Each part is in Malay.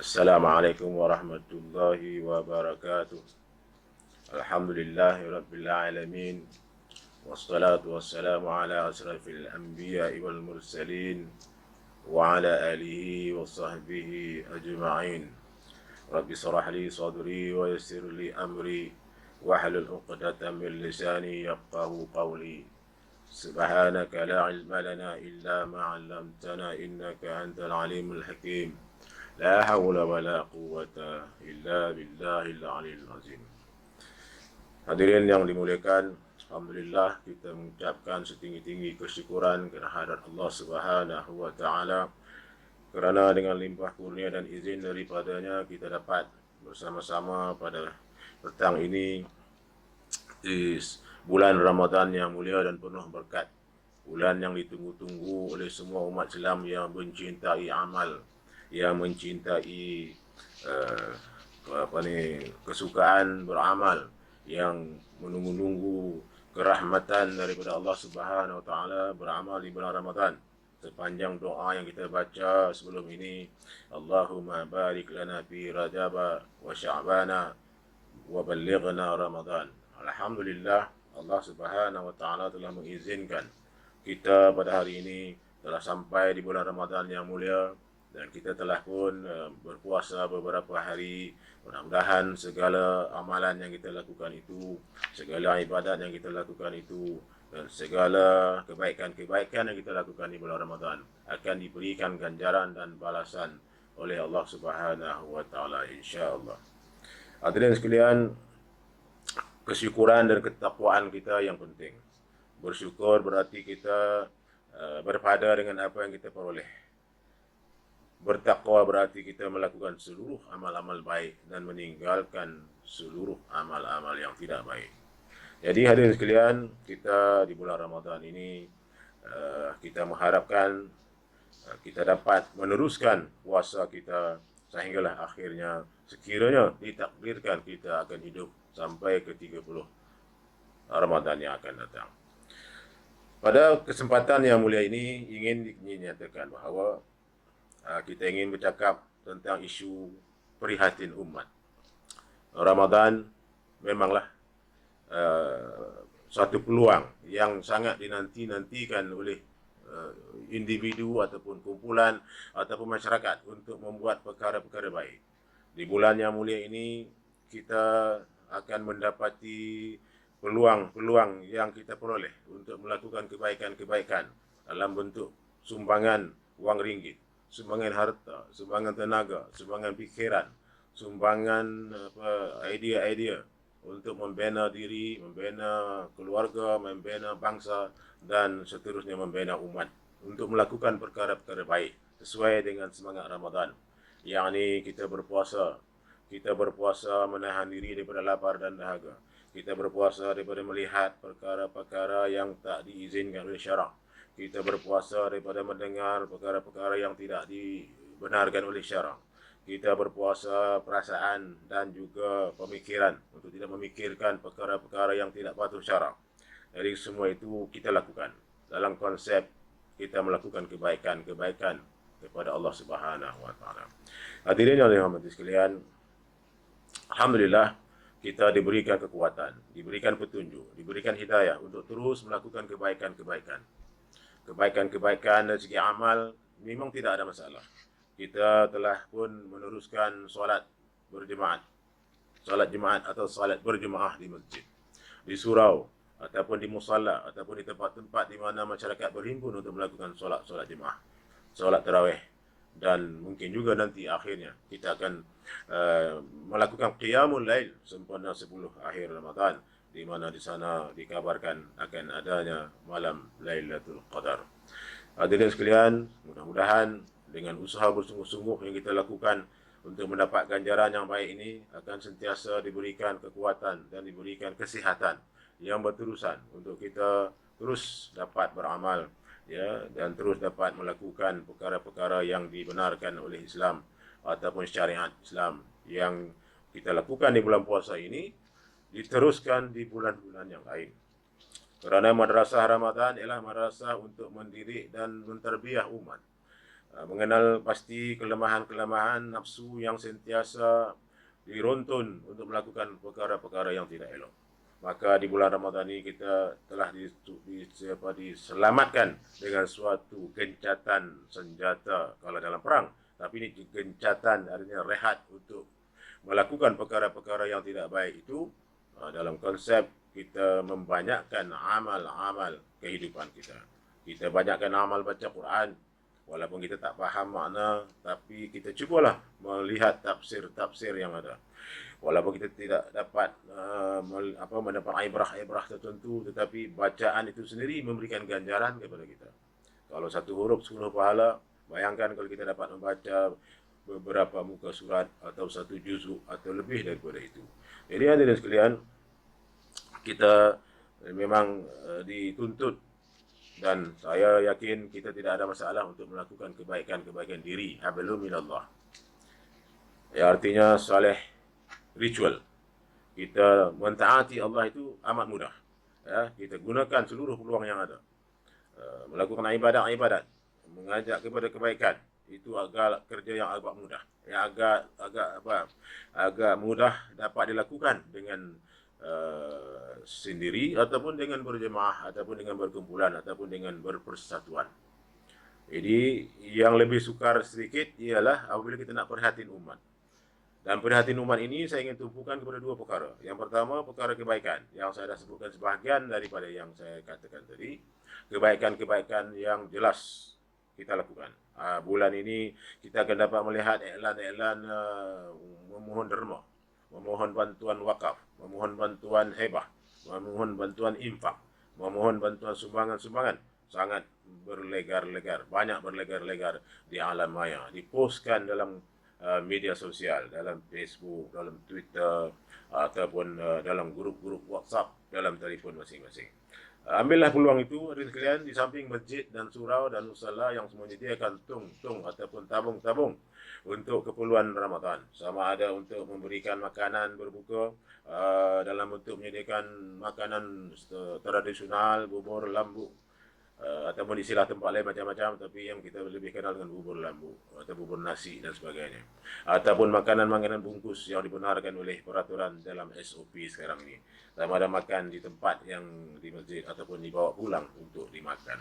Assalamualaikum warahmatullahi wabarakatuh. Alhamdulillahi rabbil alamin. Wassalatu wassalamu ala asrafil anbiya'i wal mursalin wa ala alihi wa sahbihi ajma'in. Rabbi shrah li sadri wa yassir li amri wahlul 'uqdatam min lisani yafqahu qawli. Subhanaka la ilma lana illa ma 'allamtana innaka antal alimul hakim. La hawla wa la quwwata illa billahil aliyil azim. Hadirin yang dimuliakan, alhamdulillah kita mengucapkan setinggi-tinggi kesyukuran kehadirat Allah Subhanahu wa taala kerana dengan limpah kurnia dan izin daripadanya kita dapat bersama-sama pada petang ini di bulan Ramadan yang mulia dan penuh berkat. Bulan yang ditunggu-tunggu oleh semua umat Islam yang mencintai amal, yang mencintai kesukaan beramal, yang menunggu-nunggu kerahmatan daripada Allah Subhanahu wa taala beramal di bulan Ramadan. Sepanjang doa yang kita baca sebelum ini, Allahumma barik lana fi Rajab wa Sya'bana wa ballighna Ramadan. Alhamdulillah, Allah Subhanahu wa taala telah mengizinkan kita pada hari ini telah sampai di bulan Ramadan yang mulia, dan kita telah pun berpuasa beberapa hari. Mudah-mudahan segala amalan yang kita lakukan itu, segala ibadat yang kita lakukan itu, dan segala kebaikan-kebaikan yang kita lakukan di bulan Ramadan akan diberikan ganjaran dan balasan oleh Allah Subhanahu wa taala, insya-Allah. Hadirin sekalian, kesyukuran dan ketakwaan kita yang penting. Bersyukur berarti kita berpada dengan apa yang kita peroleh. Bertakwa berarti kita melakukan seluruh amal-amal baik dan meninggalkan seluruh amal-amal yang tidak baik. Jadi hadirin sekalian, kita di bulan Ramadan ini kita mengharapkan kita dapat meneruskan puasa kita sehinggalah akhirnya sekiranya ditakdirkan kita akan hidup sampai ke 30 Ramadan yang akan datang. Pada kesempatan yang mulia ini ingin dinyatakan bahawa kita ingin bercakap tentang isu prihatin umat. Ramadan memanglah suatu peluang yang sangat dinanti-nantikan oleh individu ataupun kumpulan ataupun masyarakat untuk membuat perkara-perkara baik. Di bulan yang mulia ini kita akan mendapati peluang-peluang yang kita peroleh untuk melakukan kebaikan-kebaikan dalam bentuk sumbangan wang ringgit, sumbangan harta, sumbangan tenaga, sumbangan fikiran, sumbangan idea-idea untuk membina diri, membina keluarga, membina bangsa dan seterusnya membina umat untuk melakukan perkara-perkara baik sesuai dengan semangat Ramadan. Yakni kita berpuasa menahan diri daripada lapar dan dahaga. Kita berpuasa daripada melihat perkara-perkara yang tak diizinkan oleh syarak. Kita berpuasa daripada mendengar perkara-perkara yang tidak dibenarkan oleh syarak. Kita berpuasa perasaan dan juga pemikiran untuk tidak memikirkan perkara-perkara yang tidak patuh syarak. Jadi semua itu kita lakukan dalam konsep kita melakukan kebaikan-kebaikan kepada Allah Subhanahu wa taala. Hadirin yang dirahmati sekalian, alhamdulillah kita diberikan kekuatan, diberikan petunjuk, diberikan hidayah untuk terus melakukan kebaikan-kebaikan. Kebaikan-kebaikan dari segi amal memang tidak ada masalah. Kita telah pun meneruskan solat berjemaat, solat jemaat atau solat berjemaah di masjid, di surau, ataupun di musalla, ataupun di tempat-tempat di mana masyarakat berhimpun untuk melakukan solat jemaah, solat tarawih. Dan mungkin juga nanti akhirnya kita akan melakukan qiyamul lail sempena 10 akhir Ramadan, di mana di sana dikabarkan akan adanya malam Lailatul Qadar. Hadirin sekalian, mudah-mudahan dengan usaha bersungguh-sungguh yang kita lakukan untuk mendapat ganjaran yang baik ini akan sentiasa diberikan kekuatan dan diberikan kesihatan yang berterusan untuk kita terus dapat beramal, ya, dan terus dapat melakukan perkara-perkara yang dibenarkan oleh Islam ataupun syariat Islam yang kita lakukan di bulan puasa ini diteruskan di bulan-bulan yang lain. Kerana madrasah Ramadan ialah madrasah untuk mendidik dan menterbiah umat. mengenal pasti kelemahan-kelemahan nafsu yang sentiasa diruntun untuk melakukan perkara-perkara yang tidak elok. Maka di bulan Ramadan ini kita telah diselamatkan dengan suatu gencatan senjata kalau dalam perang. Tapi ini gencatan, artinya rehat untuk melakukan perkara-perkara yang tidak baik itu dalam konsep kita membanyakkan amal-amal kehidupan kita. Kita banyakkan amal baca Quran, walaupun kita tak faham makna, tapi kita cubalah melihat tafsir-tafsir yang ada. Walaupun kita tidak dapat mendapat ibrah-ibrah tertentu, tetapi bacaan itu sendiri memberikan ganjaran kepada kita. Kalau satu huruf 10 pahala, bayangkan kalau kita dapat membaca beberapa muka surat atau satu juzuk atau lebih daripada itu. Jadi hadirin sekalian, kita memang dituntut, dan saya yakin kita tidak ada masalah untuk melakukan kebaikan-kebaikan diri. Hablum minallah. Ya, artinya saleh ritual. Kita mentaati Allah itu amat mudah. Ya, kita gunakan seluruh peluang yang ada. Melakukan ibadat-ibadat, mengajak kepada kebaikan, itu agak kerja yang agak mudah. Ya, agak mudah dapat dilakukan dengan sendiri ataupun dengan berjemaah ataupun dengan berkumpulan ataupun dengan berpersatuan. Jadi yang lebih sukar sedikit ialah apabila kita nak perhatiin umat. Dan perhatian umat ini saya ingin tumpukan kepada dua perkara. Yang pertama, perkara kebaikan. Yang saya dah sebutkan sebahagian daripada yang saya katakan tadi. Kebaikan-kebaikan yang jelas kita lakukan. Bulan ini kita akan dapat melihat iklan-iklan memohon derma, memohon bantuan wakaf, memohon bantuan hebah, memohon bantuan infak, memohon bantuan sumbangan-sumbangan. Sangat berlegar-legar, banyak berlegar-legar di alam maya. Dipostkan dalam media sosial, dalam Facebook, dalam Twitter, ataupun dalam grup-grup WhatsApp, dalam telefon masing-masing. Ambillah peluang itu, hadirin sekalian, di samping masjid dan surau dan musala yang menyediakan tung-tung ataupun tabung-tabung untuk keperluan Ramadan. Sama ada untuk memberikan makanan berbuka, dalam bentuk menyediakan makanan tradisional, bubur lambu, ataupun istilah tempat lain macam-macam, tapi yang kita lebih kenal dengan bubur lambu atau bubur nasi dan sebagainya, ataupun makanan-makanan bungkus yang dibenarkan oleh peraturan dalam SOP sekarang ini, sama ada makan di tempat yang di masjid ataupun dibawa pulang untuk dimakan.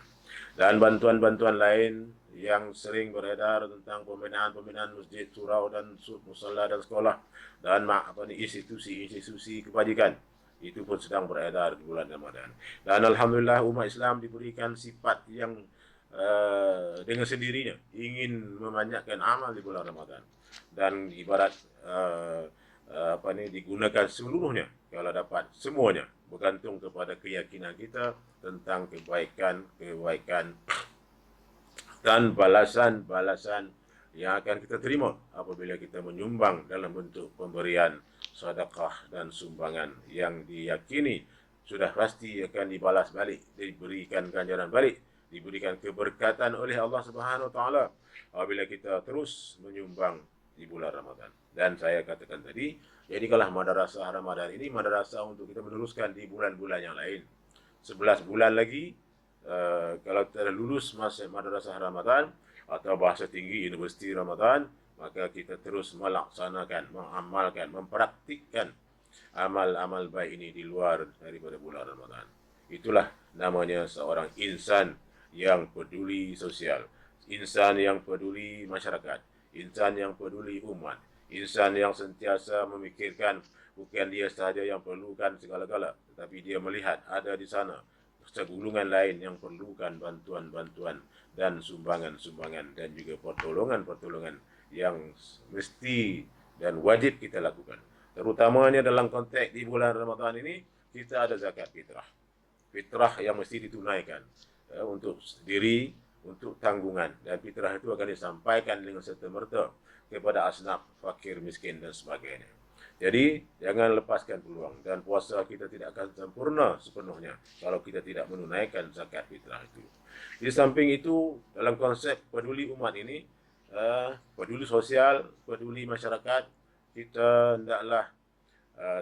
Dan bantuan-bantuan lain yang sering beredar tentang pembinaan-pembinaan masjid, surau dan musalla dan sekolah dan institusi-institusi kebajikan, itu pun sedang beredar di bulan Ramadan. Dan alhamdulillah umat Islam diberikan sifat yang dengan sendirinya ingin memanyakkan amal di bulan Ramadan. Dan ibarat digunakan seluruhnya, kalau dapat semuanya, bergantung kepada keyakinan kita tentang kebaikan dan balasan-balasan yang akan kita terima apabila kita menyumbang dalam bentuk pemberian sedekah dan sumbangan yang diyakini sudah pasti akan dibalas balik, diberikan ganjaran balik, diberikan keberkatan oleh Allah Subhanahu wa taala apabila kita terus menyumbang di bulan Ramadan. Dan saya katakan tadi, jadikanlah madrasah Ramadan ini madrasah untuk kita meneruskan di bulan-bulan yang lain. 11 bulan lagi, kalau kita lulus masa madrasah Ramadan atau bahasa tinggi Universiti Ramadan, maka kita terus melaksanakan, mengamalkan, mempraktikkan amal-amal baik ini di luar daripada bulan Ramadan. Itulah namanya seorang insan yang peduli sosial, insan yang peduli masyarakat, insan yang peduli umat, insan yang sentiasa memikirkan bukan dia sahaja yang perlukan segala-gala, tetapi dia melihat ada di sana segulungan lain yang perlukan bantuan-bantuan dan sumbangan-sumbangan dan juga pertolongan-pertolongan yang mesti dan wajib kita lakukan. Terutamanya dalam konteks di bulan Ramadan ini, kita ada zakat fitrah. Fitrah yang mesti ditunaikan untuk diri, untuk tanggungan. Dan fitrah itu akan disampaikan dengan serta-merta kepada asnaf, fakir, miskin dan sebagainya. Jadi, jangan lepaskan peluang. Dan puasa kita tidak akan sempurna sepenuhnya kalau kita tidak menunaikan zakat fitrah itu. Di samping itu, dalam konsep peduli umat ini, peduli sosial, peduli masyarakat, kita hendaklah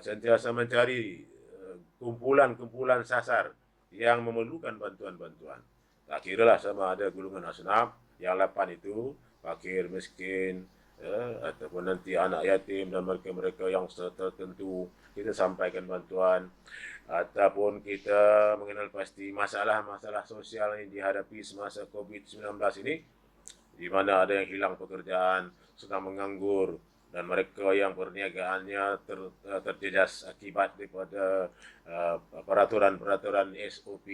sentiasa mencari kumpulan-kumpulan sasar yang memerlukan bantuan-bantuan. Tak kiralah sama ada golongan asnaf, Yang 8 itu fakir, miskin, ataupun nanti anak yatim dan mereka-mereka yang tertentu kita sampaikan bantuan, ataupun kita mengenal pasti masalah-masalah sosial yang dihadapi semasa COVID-19 ini, di mana ada yang hilang pekerjaan, sedang menganggur, dan mereka yang perniagaannya terjejas akibat daripada peraturan-peraturan SOP,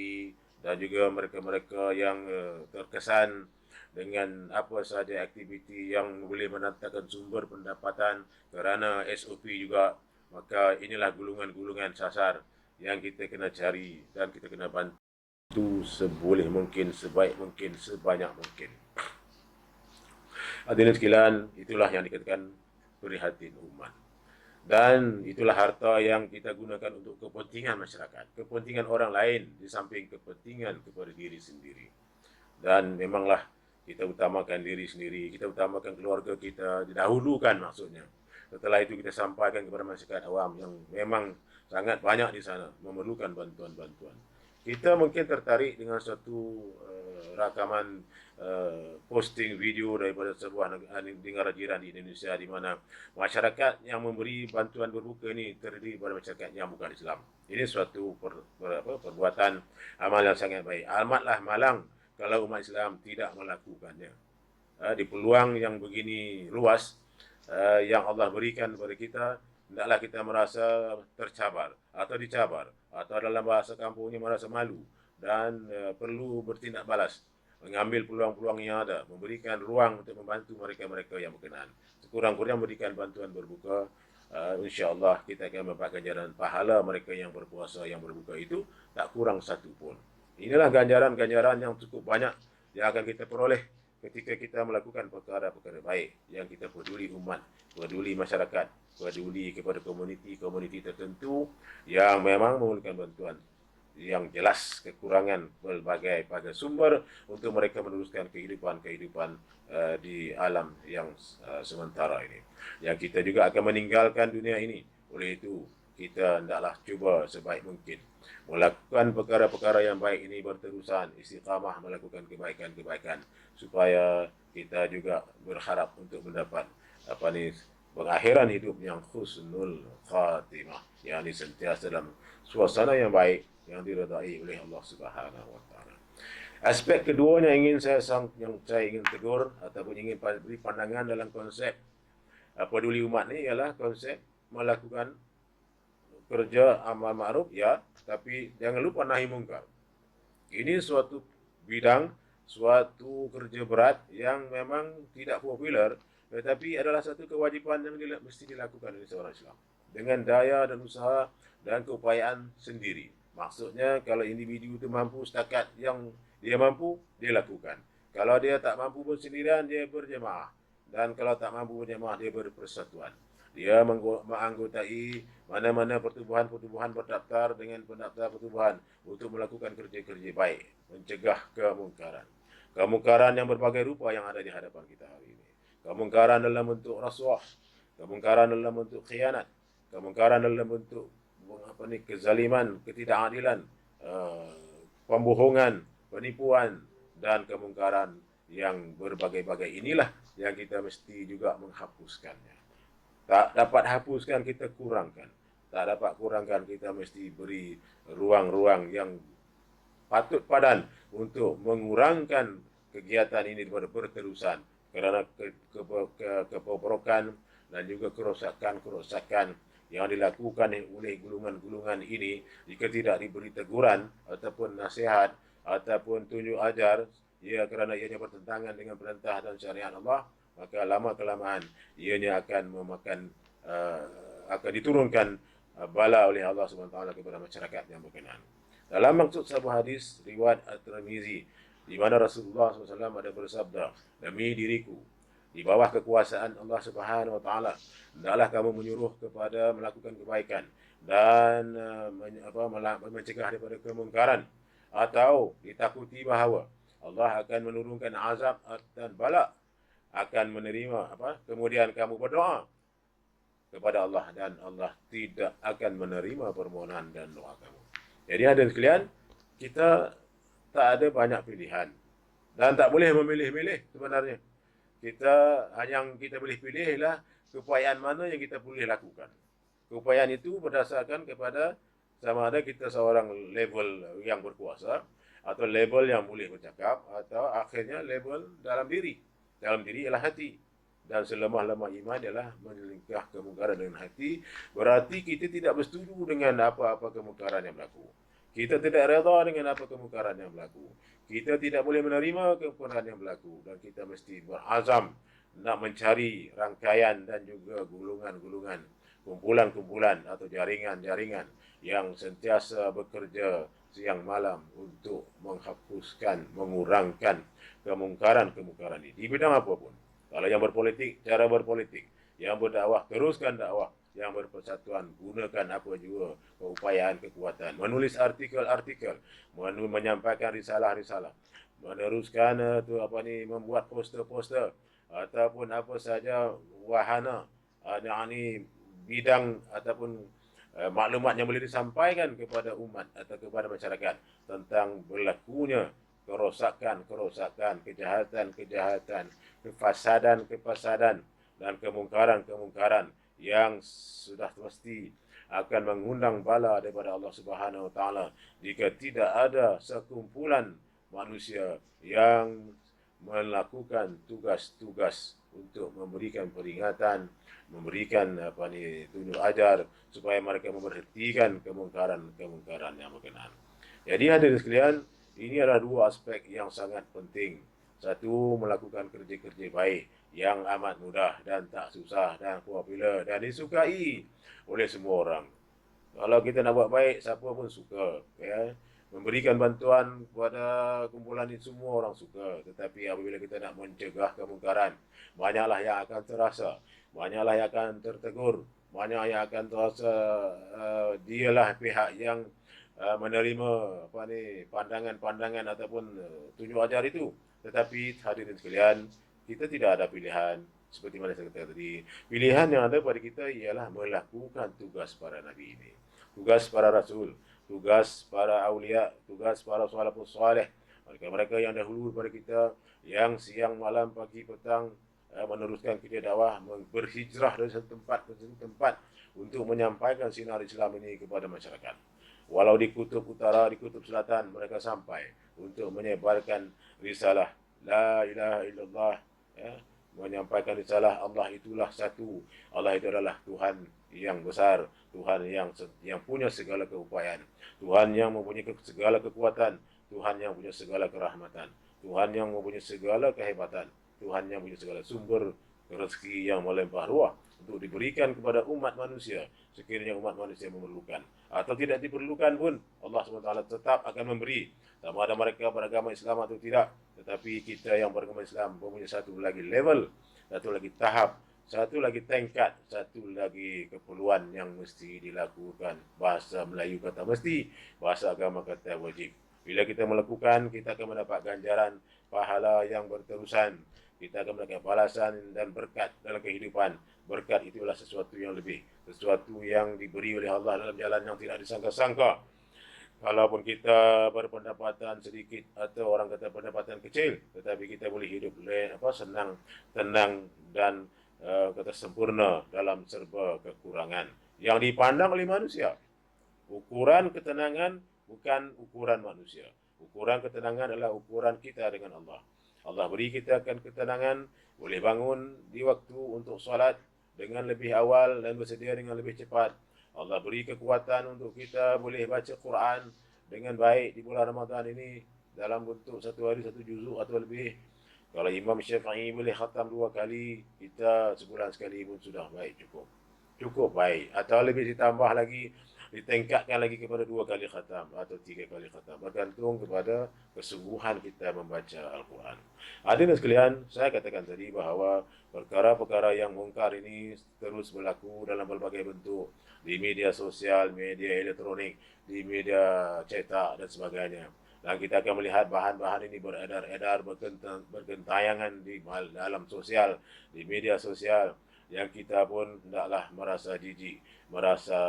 dan juga mereka-mereka yang terkesan dengan apa sahaja aktiviti yang boleh mendatangkan sumber pendapatan kerana SOP juga, maka inilah gulungan-gulungan sasar yang kita kena cari dan kita kena bantu seboleh mungkin, sebaik mungkin, sebanyak mungkin. Hadirin sekalian, itulah yang dikatakan prihatin umat. Dan itulah harta yang kita gunakan untuk kepentingan masyarakat, kepentingan orang lain di samping kepentingan kepada diri sendiri. Dan memanglah kita utamakan diri sendiri, kita utamakan keluarga kita, didahulukan maksudnya. Setelah itu kita sampaikan kepada masyarakat awam yang memang sangat banyak di sana memerlukan bantuan-bantuan. Kita mungkin tertarik dengan suatu rakaman posting video daripada sebuah negara jiran di Indonesia, di mana masyarakat yang memberi bantuan berbuka ini terdiri daripada masyarakat yang bukan Islam. Ini suatu perbuatan amal yang sangat baik. Amatlah malang kalau umat Islam tidak melakukannya. Di peluang yang begini luas yang Allah berikan kepada kita, hendaklah kita merasa tercabar atau dicabar, atau dalam bahasa kampungnya merasa malu, dan perlu bertindak balas, mengambil peluang-peluang yang ada, memberikan ruang untuk membantu mereka-mereka yang berkenaan. Sekurang-kurang memberikan bantuan berbuka, insya-Allah kita akan mendapat ganjaran pahala mereka yang berpuasa, yang berbuka itu tak kurang satu pun. Inilah ganjaran-ganjaran yang cukup banyak yang akan kita peroleh ketika kita melakukan perkara-perkara baik, yang kita peduli umat, peduli masyarakat, peduli kepada komuniti tertentu yang memang memerlukan bantuan, yang jelas kekurangan berbagai sumber untuk mereka meneruskan kehidupan di alam yang sementara ini. Yang kita juga akan meninggalkan dunia ini. Oleh itu, kita hendaklah cuba sebaik mungkin melakukan perkara-perkara yang baik ini berterusan, istiqamah melakukan kebaikan-kebaikan, supaya kita juga berharap untuk mendapat pengakhiran hidup yang husnul khatimah, yang sentiasa dalam suasana yang baik, yang diredai oleh Allah Subhanahu wa taala. Aspek keduanya yang saya ingin tegur ataupun ingin beri pandangan dalam konsep peduli umat ni ialah konsep melakukan kerja amal ma'ruf, ya, tapi jangan lupa nahi mungkar. Ini suatu bidang, suatu kerja berat yang memang tidak popular, tetapi adalah satu kewajipan yang mesti dilakukan oleh seorang Islam dengan daya dan usaha dan keupayaan sendiri. Maksudnya, kalau individu itu mampu setakat yang dia mampu, dia lakukan. Kalau dia tak mampu bersendirian, dia berjemaah. Dan kalau tak mampu berjemaah, dia berpersatuan. Dia menganggotai mana-mana pertubuhan-pertubuhan berdaftar dengan pendaftar pertubuhan untuk melakukan kerja-kerja baik, mencegah kemungkaran. Kemungkaran yang berbagai rupa yang ada di hadapan kita hari ini. Kemungkaran dalam bentuk rasuah, kemungkaran dalam bentuk khianat, kemungkaran dalam bentuk kezaliman, ketidakadilan, pembohongan, penipuan, dan kemungkaran yang berbagai-bagai. Inilah yang kita mesti juga menghapuskannya. Tak dapat hapuskan, kita kurangkan. Tak dapat kurangkan, kita mesti beri ruang-ruang yang patut padan untuk mengurangkan kegiatan ini daripada berterusan. Kerana kebobrokan dan juga kerosakan yang dilakukan oleh gulungan-gulungan ini, jika tidak diberi teguran ataupun nasihat ataupun tunjuk ajar, ya, kerana ianya bertentangan dengan perintah dan syariat Allah, maka lama-kelamaan ianya akan akan diturunkan bala oleh Allah SWT kepada masyarakat yang berkenaan. Dalam maksud sebuah hadis riwayat At-Tirmizi, di mana Rasulullah SAW ada bersabda, demi diriku, di bawah kekuasaan Allah Subhanahu wa taala, hendaklah kamu menyuruh kepada melakukan kebaikan dan mencegah daripada kemungkaran, atau ditakuti bahawa Allah akan menurunkan azab dan bala, akan menerima kemudian kamu berdoa kepada Allah dan Allah tidak akan menerima permohonan dan doa kamu. Jadi hadirin sekalian, kita tak ada banyak pilihan. Dan tak boleh memilih-milih sebenarnya. Yang kita boleh pilih ialah keupayaan mana yang kita boleh lakukan. Keupayaan itu berdasarkan kepada sama ada kita seorang level yang berkuasa atau level yang boleh bercakap atau akhirnya level dalam diri. Dalam diri ialah hati. Dan selemah-lemah iman adalah melingkah kemungkaran dengan hati. Berarti kita tidak bersetuju dengan apa-apa kemungkaran yang berlaku. Kita tidak reda dengan apa kemungkaran yang berlaku. Kita tidak boleh menerima kemungkaran yang berlaku. Dan kita mesti berazam nak mencari rangkaian dan juga gulungan-gulungan, kumpulan-kumpulan atau jaringan-jaringan yang sentiasa bekerja siang malam untuk menghapuskan, mengurangkan kemungkaran-kemungkaran ini di bidang apapun. Kalau yang berpolitik, cara berpolitik. Yang berdakwah, teruskan dakwah. Yang berpersatuan, gunakan apa juga keupayaan, kekuatan. Menulis artikel-artikel, menyampaikan risalah-risalah. Meneruskan membuat poster-poster ataupun apa saja wahana bidang ataupun maklumat yang boleh disampaikan kepada umat atau kepada masyarakat tentang berlakunya kerosakan, kejahatan, kefasadan dan kemungkaran yang sudah pasti akan mengundang bala daripada Allah Subhanahu Wa Taala jika tidak ada sekumpulan manusia yang melakukan tugas-tugas untuk memberikan peringatan, memberikan tunjuk ajar supaya mereka memberhentikan kemungkaran yang berkenaan. Jadi hadirin sekalian, ini adalah dua aspek yang sangat penting. Satu, melakukan kerja-kerja baik yang amat mudah dan tak susah dan popular dan disukai oleh semua orang. Kalau kita nak buat baik, siapa pun suka. Ya. Memberikan bantuan kepada kumpulan ini semua orang suka. Tetapi apabila kita nak mencegah kemungkaran, banyaklah yang akan terasa, banyaklah yang akan tertegur, banyak yang akan terasa dialah pihak yang menerima pandangan-pandangan ataupun tunjuk ajar itu. Tetapi hadirin sekalian, kita tidak ada pilihan seperti mana saya katakan tadi. Pilihan yang ada pada kita ialah melakukan tugas para nabi ini, tugas para rasul, tugas para aulia, tugas para salafus saleh, mereka yang dahulu pada kita, yang siang malam pagi petang meneruskan kerja dakwah, berhijrah dari satu tempat ke satu tempat untuk menyampaikan sinar Islam ini kepada masyarakat. Walau di kutub utara, di kutub selatan, mereka sampai untuk menyebarkan risalah La ilaha illallah, ya, menyampaikan risalah Allah itulah satu. Allah itu adalah Tuhan yang besar, Tuhan yang punya segala keupayaan, Tuhan yang mempunyai segala kekuatan, Tuhan yang punya segala kerahmatan, Tuhan yang mempunyai segala kehebatan, Tuhan yang punya segala sumber rezeki yang melimpah ruah untuk diberikan kepada umat manusia sekiranya umat manusia memerlukan atau tidak diperlukan pun Allah SWT tetap akan memberi, sama ada mereka beragama Islam atau tidak. Tetapi kita yang beragama Islam mempunyai satu lagi level, satu lagi tahap, satu lagi tingkat, satu lagi keperluan yang mesti dilakukan. Bahasa Melayu kata mesti, bahasa agama kata wajib. Bila kita melakukan, kita akan mendapat ganjaran pahala yang berterusan. Kita akan mendapat balasan dan berkat dalam kehidupan. Berkat itulah sesuatu yang lebih, sesuatu yang diberi oleh Allah dalam jalan yang tidak disangka-sangka. Kalaupun kita berpendapatan sedikit atau orang kata pendapatan kecil, tetapi kita boleh hidup senang, tenang dan kata sempurna dalam serba kekurangan yang dipandang oleh manusia. Ukuran ketenangan bukan ukuran manusia. Ukuran ketenangan adalah ukuran kita dengan Allah. Allah beri kita akan ketenangan, boleh bangun di waktu untuk solat dengan lebih awal dan bersedia dengan lebih cepat. Allah beri kekuatan untuk kita boleh baca Quran dengan baik di bulan Ramadan ini dalam bentuk satu hari satu juzuk atau lebih. Kalau Imam Syafi'i boleh khatam 2 kali, kita sebulan sekali pun sudah baik, cukup baik. Atau lebih ditambah lagi, ditingkatkan lagi kepada 2 kali khatam atau 3 kali khatam, bergantung kepada kesungguhan kita membaca Al-Quran. Hadirin sekalian, saya katakan tadi bahawa perkara-perkara yang mungkar ini terus berlaku dalam berbagai bentuk, di media sosial, media elektronik, di media cetak dan sebagainya. Dan kita akan melihat bahan-bahan ini beredar-edar, bergentayangan di dalam sosial, di media sosial, yang kita pun hendaklah merasa jijik, merasa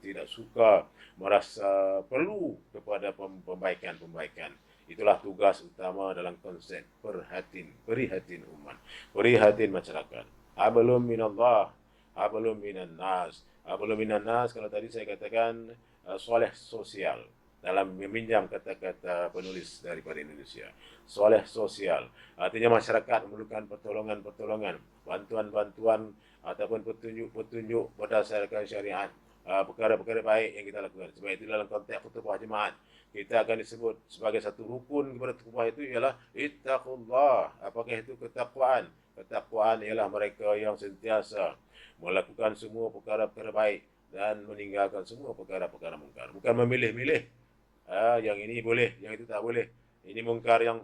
tidak suka, merasa perlu kepada pembaikan-pembaikan. Itulah tugas utama dalam konsep prihatin umat, prihatin masyarakat. Hablum minallah, hablum minan nas. Hablum minan nas, kalau tadi saya katakan soleh sosial, dalam meminjam kata-kata penulis daripada Indonesia. Soleh sosial, artinya masyarakat memerlukan pertolongan-pertolongan, bantuan-bantuan ataupun petunjuk-petunjuk berdasarkan syariat, perkara-perkara baik yang kita lakukan. Sebab itu dalam konteks khutbah jemaat, kita akan disebut sebagai satu rukun kepada khutbah itu ialah ittaqullah. Apakah itu ketakwaan? Ketakwaan ialah mereka yang sentiasa melakukan semua perkara-perkara baik dan meninggalkan semua perkara-perkara mungkar. Bukan memilih-milih, yang ini boleh, yang itu tak boleh. Ini mungkar yang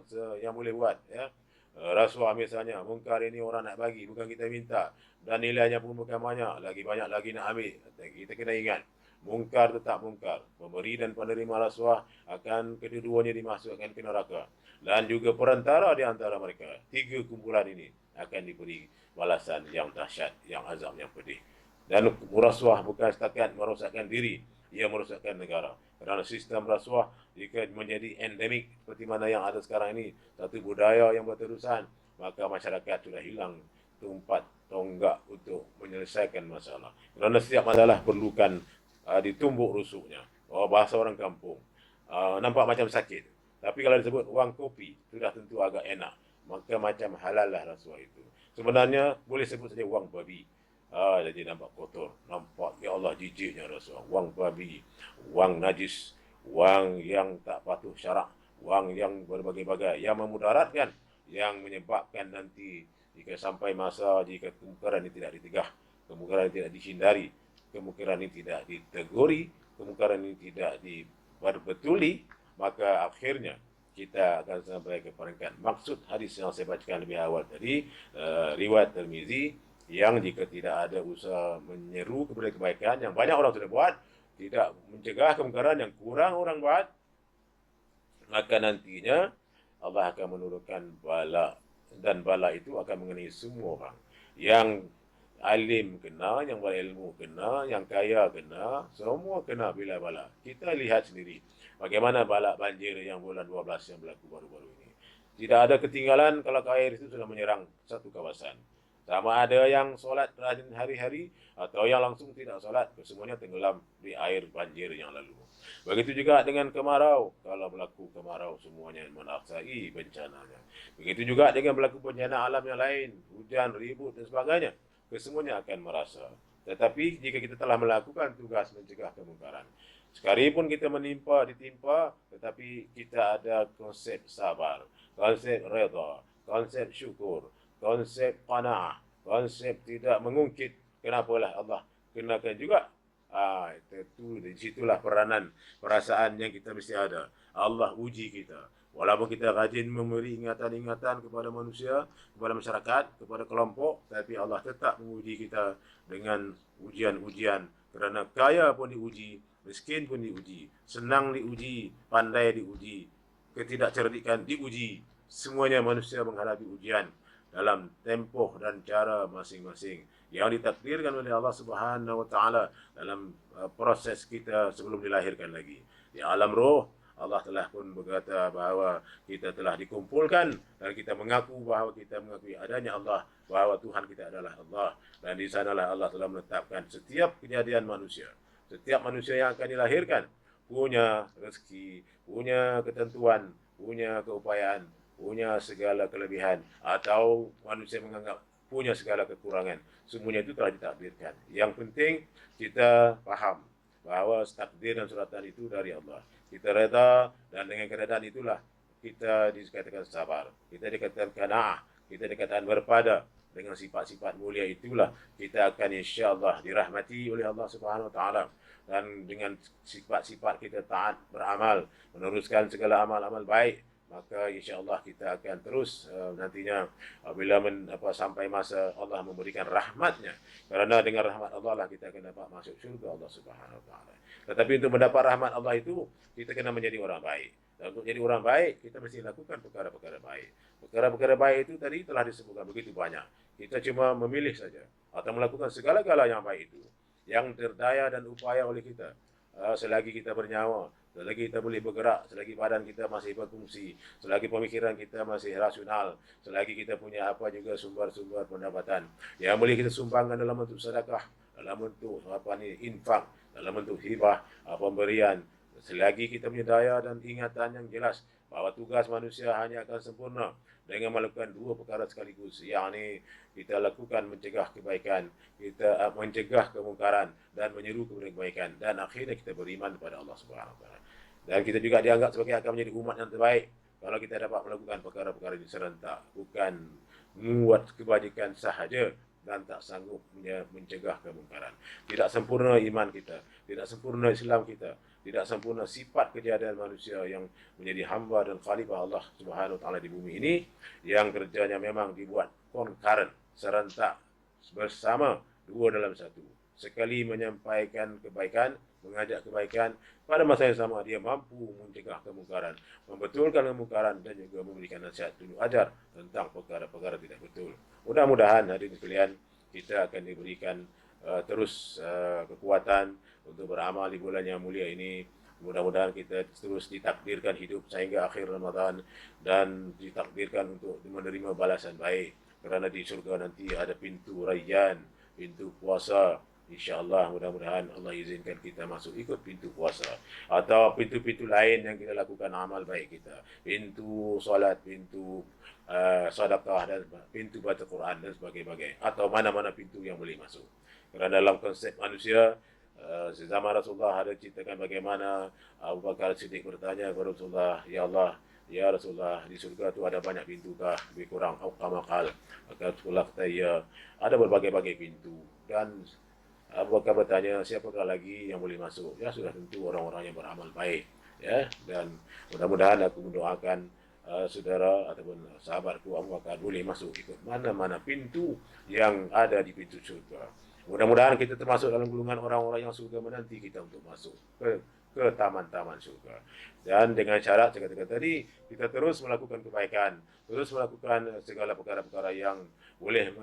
boleh buat, ya. Rasuah misalnya, mungkar ini orang nak bagi, bukan kita minta, dan nilainya pun bukan banyak lagi nak ambil. Kita kena ingat, mungkar tetap mungkar. Pemberi dan penerima rasuah akan kedua-duanya dimasukkan ke neraka. Dan juga perantara di antara mereka, 3 kumpulan ini akan diberi balasan yang dahsyat, yang azab, yang pedih. Dan rasuah bukan setakat merosakkan diri, ia merosakkan negara. Kerana sistem rasuah jika menjadi endemik seperti mana yang ada sekarang ini, satu budaya yang berterusan, maka masyarakat sudah hilang tumpat tonggak untuk menyelesaikan masalah. Kerana setiap masalah perlukan ditumbuk rusuknya. Bahasa orang kampung, nampak macam sakit, tapi kalau disebut wang kopi, sudah tentu agak enak. Maka macam halal lah rasuah itu. Sebenarnya boleh sebut saja wang babi. Jadi nampak kotor, nampak ya Allah jijiknya rasuah. Wang babi, wang najis, wang yang tak patuh syarak, wang yang berbagai-bagai, yang memudaratkan, yang menyebabkan nanti jika sampai masa jika kemungkaran ini tidak ditegah, kemungkaran ini tidak dihindari, kemungkaran ini tidak diteguri, kemungkaran ini tidak diperbetuli, maka akhirnya kita akan sampai ke peringkat maksud hadis yang saya bacakan lebih awal tadi, riwayat Tirmizi, yang jika tidak ada usaha menyeru kepada kebaikan yang banyak orang sudah buat, tidak mencegah kemungkaran yang kurang orang buat, maka nantinya Allah akan menurunkan bala, dan bala itu akan mengenai semua orang. Yang alim kena, yang berilmu kena, yang kaya kena, semua kena bila bala. Kita lihat sendiri bagaimana bala banjir yang bulan 12 yang berlaku baru-baru ini. Tidak ada ketinggalan kalau air itu sudah menyerang satu kawasan. Sama ada yang solat rajin hari-hari atau yang langsung tidak solat, semuanya tenggelam di air banjir yang lalu. Begitu juga dengan kemarau. Kalau berlaku kemarau, semuanya merasakan bencananya. Begitu juga dengan berlaku bencana alam yang lain, hujan, ribut dan sebagainya, kesemuanya akan merasa. Tetapi jika kita telah melakukan tugas mencegah kemungkaran, sekalipun kita ditimpa, tetapi kita ada konsep sabar, konsep redha, konsep syukur, konsep qanaah, konsep tidak mengungkit. Kenapalah Allah kenakan juga. Itu di situlah peranan perasaan yang kita mesti ada. Allah uji kita. Walaupun kita rajin memberi ingatan-ingatan kepada manusia, kepada masyarakat, kepada kelompok, tapi Allah tetap menguji kita dengan ujian-ujian. Kerana kaya pun diuji, miskin pun diuji, senang diuji, pandai diuji, ketidakcerdikan diuji. Semuanya manusia menghadapi ujian dalam tempoh dan cara masing-masing yang ditakdirkan oleh Allah Subhanahu wa taala dalam proses kita sebelum dilahirkan lagi. Di alam roh, Allah telah pun berkata bahawa kita telah dikumpulkan dan kita mengaku bahawa kita mengakui adanya Allah, bahawa Tuhan kita adalah Allah, dan di sanalah Allah telah menetapkan setiap kejadian manusia. Setiap manusia yang akan dilahirkan punya rezeki, punya ketentuan, punya keupayaan, punya segala kelebihan, atau manusia menganggap punya segala kekurangan. Semuanya itu telah ditakdirkan. Yang penting kita faham bahawa takdir dan suratan itu dari Allah. Kita reda, dan dengan keredaan itulah kita dikatakan sabar, kita dikatakan qanaah, kita dikatakan berpada. Dengan sifat-sifat mulia itulah kita akan insya-Allah dirahmati oleh Allah Subhanahu wa taala. Dan dengan sifat-sifat kita taat beramal, meneruskan segala amal-amal baik, maka insya-Allah kita akan terus nantinya bila sampai masa Allah memberikan rahmatnya. Kerana dengan rahmat Allah lah kita akan dapat masuk syurga Allah Subhanahu wa taala. Tetapi untuk mendapat rahmat Allah itu, kita kena menjadi orang baik. Dan untuk jadi orang baik, kita mesti lakukan perkara-perkara baik. Perkara-perkara baik itu tadi telah disebutkan begitu banyak. Kita cuma memilih saja atau melakukan segala-gala yang baik itu, yang terdaya dan upaya oleh kita. selagi kita bernyawa, selagi kita boleh bergerak, selagi badan kita masih berfungsi, selagi pemikiran kita masih rasional, selagi kita punya apa juga sumber-sumber pendapatan yang boleh kita sumbangkan dalam bentuk sedekah, dalam bentuk infak, dalam bentuk hibah, pemberian, selagi kita punya daya dan ingatan yang jelas bahawa tugas manusia hanya akan sempurna dengan melakukan dua perkara sekaligus, yakni kita lakukan mencegah kebaikan, kita mencegah kemungkaran dan menyeru kepada kebaikan, dan akhirnya kita beriman kepada Allah Subhanahu Wa Taala. Dan kita juga dianggap sebagai akan menjadi umat yang terbaik kalau kita dapat melakukan perkara-perkara ini serentak, bukan membuat kebajikan sahaja dan tak sanggup mencegah kemungkaran. Tidak sempurna iman kita, tidak sempurna Islam kita, tidak sempurna sifat kejadian manusia yang menjadi hamba dan khalifah Allah Subhanahu Wa Taala di bumi ini, yang kerjanya memang dibuat concurrent, serentak, bersama, dua dalam satu. Sekali menyampaikan kebaikan, mengajak kebaikan, pada masa yang sama dia mampu mencegah kemungkaran, membetulkan kemungkaran, dan juga memberikan nasihat tunjuk ajar tentang perkara-perkara tidak betul. Mudah-mudahan hadirin sekalian kita akan diberikan terus kekuatan untuk beramal di bulan yang mulia ini. Mudah-mudahan kita terus ditakdirkan hidup sehingga akhir Ramadan dan ditakdirkan untuk menerima balasan baik, kerana di surga nanti ada pintu Rayyan, pintu puasa. InsyaAllah mudah-mudahan Allah izinkan kita masuk ikut pintu puasa atau pintu-pintu lain yang kita lakukan amal baik kita, pintu solat, pintu sedekah, dan pintu baca Quran dan sebagainya, atau mana-mana pintu yang boleh masuk. Kerana dalam konsep manusia, zaman Rasulullah ada ceritakan bagaimana Abu Bakar Siddiq bertanya kepada Rasulullah, "Ya Allah, ya Rasulullah, di surga tu ada banyak pintu kah?" Lebih kurang qamaaqal. Maka Rasulullah kata, "Ya, ada berbagai-bagai pintu." Dan Abu Bakar bertanya, "Siapakah lagi yang boleh masuk?" Ya, sudah tentu orang-orang yang beramal baik. Ya, dan mudah-mudahan aku mendoakan saudara ataupun sahabatku Abu Bakar boleh masuk ikut mana-mana pintu yang ada di pintu surga. Mudah-mudahan kita termasuk dalam golongan orang-orang yang surga menanti kita untuk masuk ke taman-taman surga. Dan dengan syarat saya katakan tadi, kita terus melakukan kebaikan, terus melakukan segala perkara-perkara yang boleh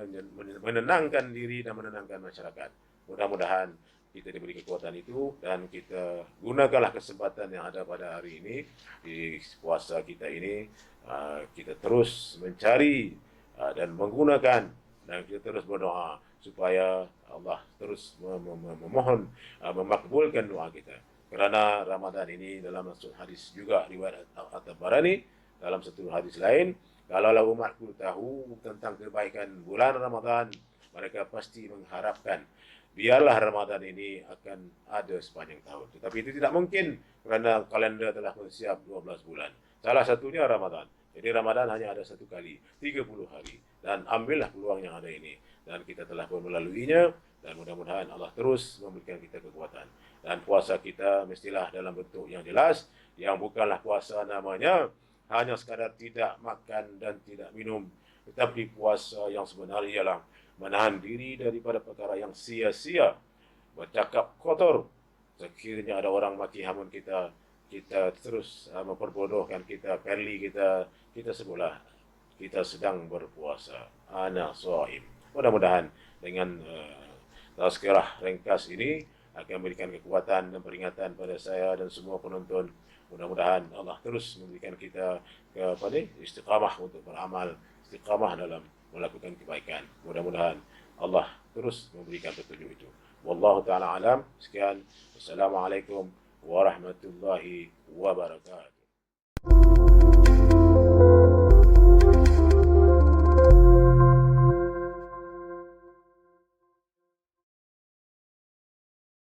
menenangkan diri dan menenangkan masyarakat. Mudah-mudahan kita diberi kekuatan itu, dan kita gunakanlah kesempatan yang ada pada hari ini di puasa kita ini. Kita terus mencari dan menggunakan, dan kita terus berdoa supaya Allah terus memohon memakbulkan doa kita. Kerana Ramadan ini dalam satu hadis juga riwayat At-Tabarani, dalam satu hadis lain, kalaulah umatku tahu tentang kebaikan bulan Ramadan, mereka pasti mengharapkan biarlah Ramadan ini akan ada sepanjang tahun. Tetapi itu tidak mungkin kerana kalender telah bersiap 12 bulan. Salah satunya Ramadan. Jadi Ramadan hanya ada satu kali, 30 hari. Dan ambillah peluang yang ada ini. Dan kita telah pun melaluinya, dan mudah-mudahan Allah terus memberikan kita kekuatan. Dan puasa kita mestilah dalam bentuk yang jelas, yang bukanlah puasa namanya hanya sekadar tidak makan dan tidak minum. Tetapi puasa yang sebenarnya ialah menahan diri daripada perkara yang sia-sia, bercakap kotor. Sekiranya ada orang maki hamun kita, kita terus memperbodohkan kita, kali kita sebutlah kita sedang berpuasa. Ana shaim. Mudah-mudahan dengan tazkirah ringkas ini akan memberikan kekuatan dan peringatan pada saya dan semua penonton. Mudah-mudahan Allah terus memberikan kita istiqamah untuk beramal, istiqamah dalam melakukan kebaikan. Mudah-mudahan Allah terus memberikan petunjuk itu. Wallahu ta'ala alam. Sekian. Wassalamualaikum warahmatullahi wabarakatuh.